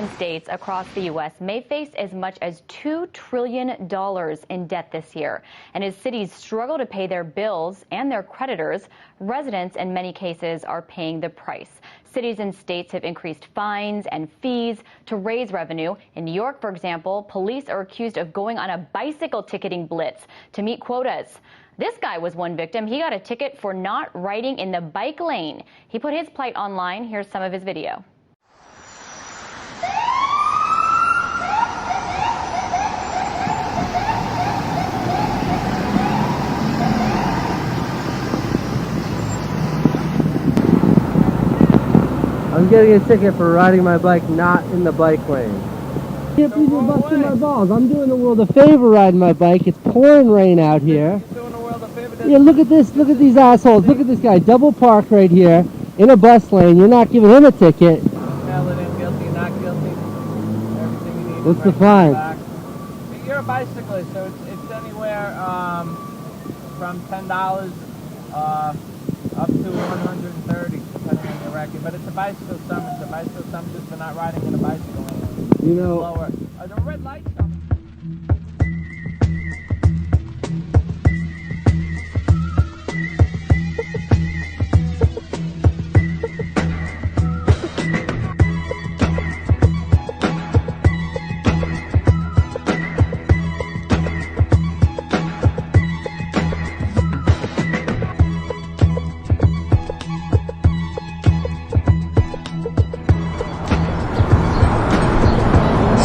States across the U.S. may face as much as $2 trillion in debt this year. And as cities struggle to pay their bills and their creditors, residents in many cases are paying the price. Cities and states have increased fines and fees to raise revenue. In New York, for example, police are accused of going on a bicycle ticketing blitz to meet quotas. This guy was one victim. He got a ticket for not riding in the bike lane. He put his plight online. Here's some of his video. I'm getting a ticket for riding my bike not in the bike lane. Can't believe you're busting my balls. I'm doing the world a favor riding my bike. It's pouring rain out here. You're doing the world a favor. Yeah, look at this. Look at these assholes. Look at this guy. Double park right here in a bus lane. You're not giving him a ticket. Guilty, not guilty. Everything you need. What's the fine? You're a bicyclist, so it's anywhere from $10 up to $130, depending on your record. But it's a bicycle summons. A bicycle summons is for not riding in a bicycle lane. You know. Lower. The red light summons.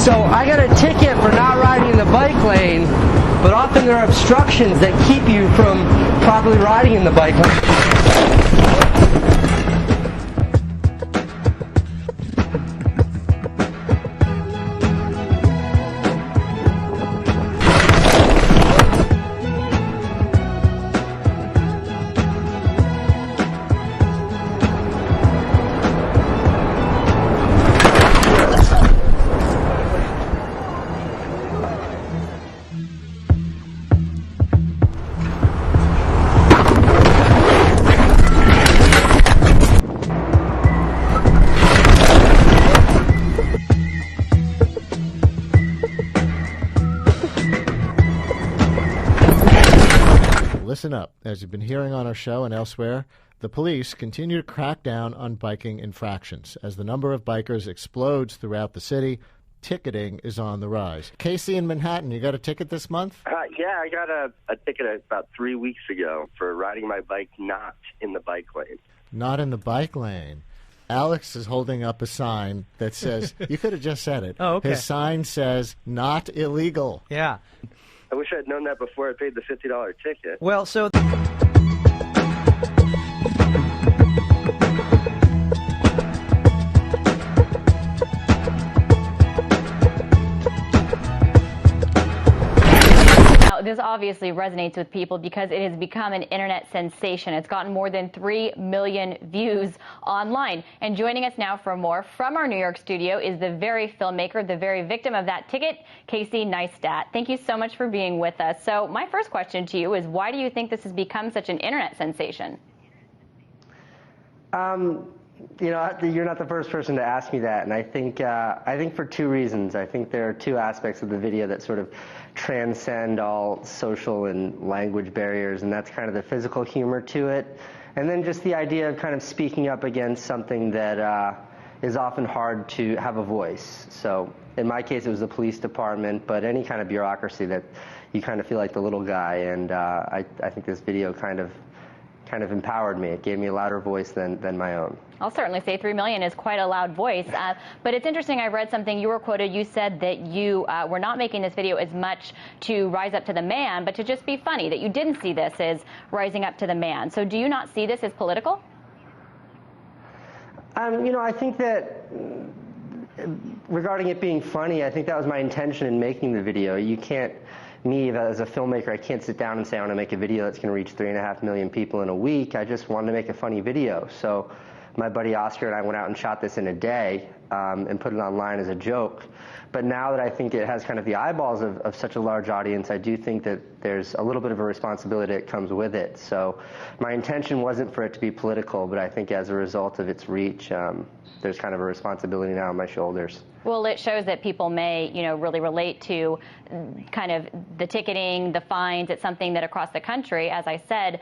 So I got a ticket for not riding in the bike lane, but often there are obstructions that keep you from properly riding in the bike lane. Listen up. As you've been hearing on our show and elsewhere, the police continue to crack down on biking infractions. As the number of bikers explodes throughout the city, ticketing is on the rise. Casey in Manhattan, you got a ticket this month? Yeah, I got a ticket about 3 weeks ago for riding my bike not in the bike lane. Not in the bike lane. Alex is holding up a sign that says, you could have just said it. Oh, okay. His sign says, not illegal. Yeah. I wish I'd known that before I paid the $50 ticket. Well, so... This obviously resonates with people because it has become an internet sensation. It's gotten more than 3 million views online. And joining us now for more from our New York studio is the very filmmaker, the very victim of that ticket, Casey Neistat. Thank you so much for being with us. So my first question to you is, why do you think this has become such an internet sensation? You know, you're not the first person to ask me that, and I think for two reasons. I think there are two aspects of the video that sort of transcend all social and language barriers, and that's kind of the physical humor to it, and then just the idea of kind of speaking up against something that is often hard to have a voice. So in my case, it was the police department, but any kind of bureaucracy that you kind of feel like the little guy, and I think this video kind of empowered me. It gave me a louder voice than my own. I'll certainly say 3 million is quite a loud voice, but it's interesting. I read something, you were quoted, you said that you were not making this video as much to rise up to the man, but to just be funny, that you didn't see this as rising up to the man. So do you not see this as political? You know, I think that regarding it being funny, I think that was my intention in making the video. You can't, me as a filmmaker, I can't sit down and say I want to make a video that's going to reach 3.5 million people in a week. I just wanted to make a funny video. So my buddy Oscar and I went out and shot this in a day and put it online as a joke. But now that I think it has kind of the eyeballs of such a large audience, I do think that there's a little bit of a responsibility that comes with it. So my intention wasn't for it to be political, but I think as a result of its reach, there's kind of a responsibility now on my shoulders. Well, it shows that people may, really relate to kind of the ticketing, the fines. It's something that across the country, as I said,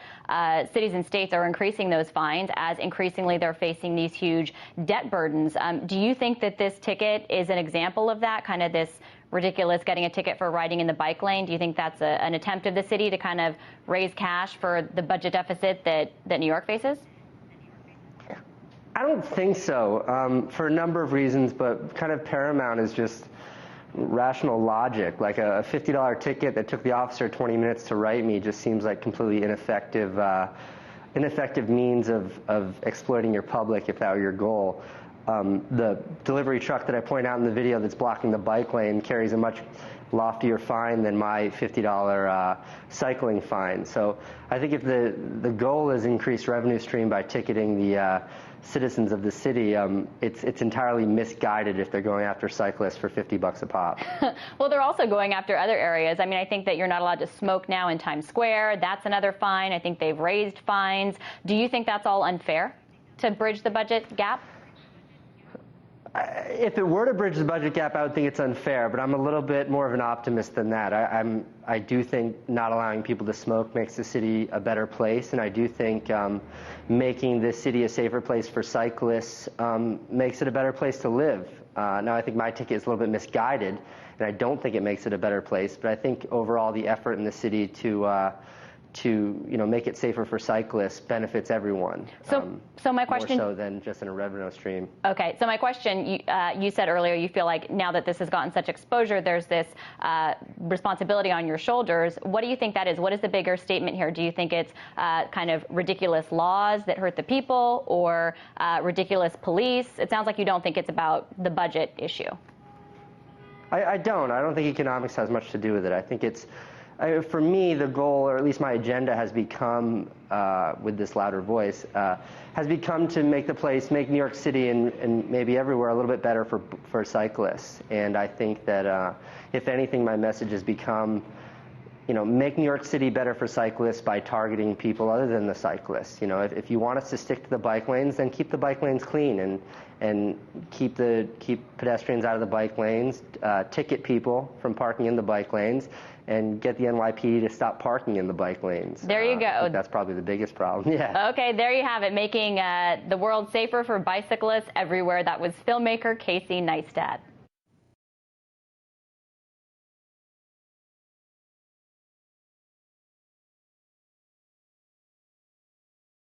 cities and states are increasing those fines as increasingly they're facing these huge debt burdens. Do you think that this ticket is an example of that, kind of this ridiculous getting a ticket for riding in the bike lane? Do you think that's an attempt of the city to kind of raise cash for the budget deficit that New York faces? I don't think so, for a number of reasons, but kind of paramount is just rational logic. Like a $50 ticket that took the officer 20 minutes to write me just seems like completely ineffective means of exploiting your public if that were your goal. The delivery truck that I point out in the video that's blocking the bike lane carries a much loftier fine than my $50 cycling fine. So I think if the goal is increased revenue stream by ticketing the citizens of the city, it's entirely misguided if they're going after cyclists for $50 a pop. Well, they're also going after other areas. I mean, I think that you're not allowed to smoke now in Times Square. That's another fine. I think they've raised fines. Do you think that's all unfair to bridge the budget gap? If it were to bridge the budget gap, I would think it's unfair, but I'm a little bit more of an optimist than that. I do think not allowing people to smoke makes the city a better place, and I do think making this city a safer place for cyclists makes it a better place to live. Now, I think my ticket is a little bit misguided, and I don't think it makes it a better place, but I think overall the effort in the city to make it safer for cyclists benefits everyone. So my question, more so than just in a revenue stream. Okay, so my question, you said earlier you feel like now that this has gotten such exposure, there's this responsibility on your shoulders. What do you think that is? What is the bigger statement here? Do you think it's kind of ridiculous laws that hurt the people, or ridiculous police? It sounds like you don't think it's about the budget issue. I don't think economics has much to do with it. I think it's, for me, the goal, or at least my agenda, has become, with this louder voice, has become to make New York City and maybe everywhere a little bit better for cyclists. And I think that, if anything, my message has become, make New York City better for cyclists by targeting people other than the cyclists. If you want us to stick to the bike lanes, then keep the bike lanes clean and keep pedestrians out of the bike lanes, ticket people from parking in the bike lanes, and get the NYPD to stop parking in the bike lanes. There you go. I think that's probably the biggest problem. Yeah. Okay, there you have it, making the world safer for bicyclists everywhere. That was filmmaker Casey Neistat.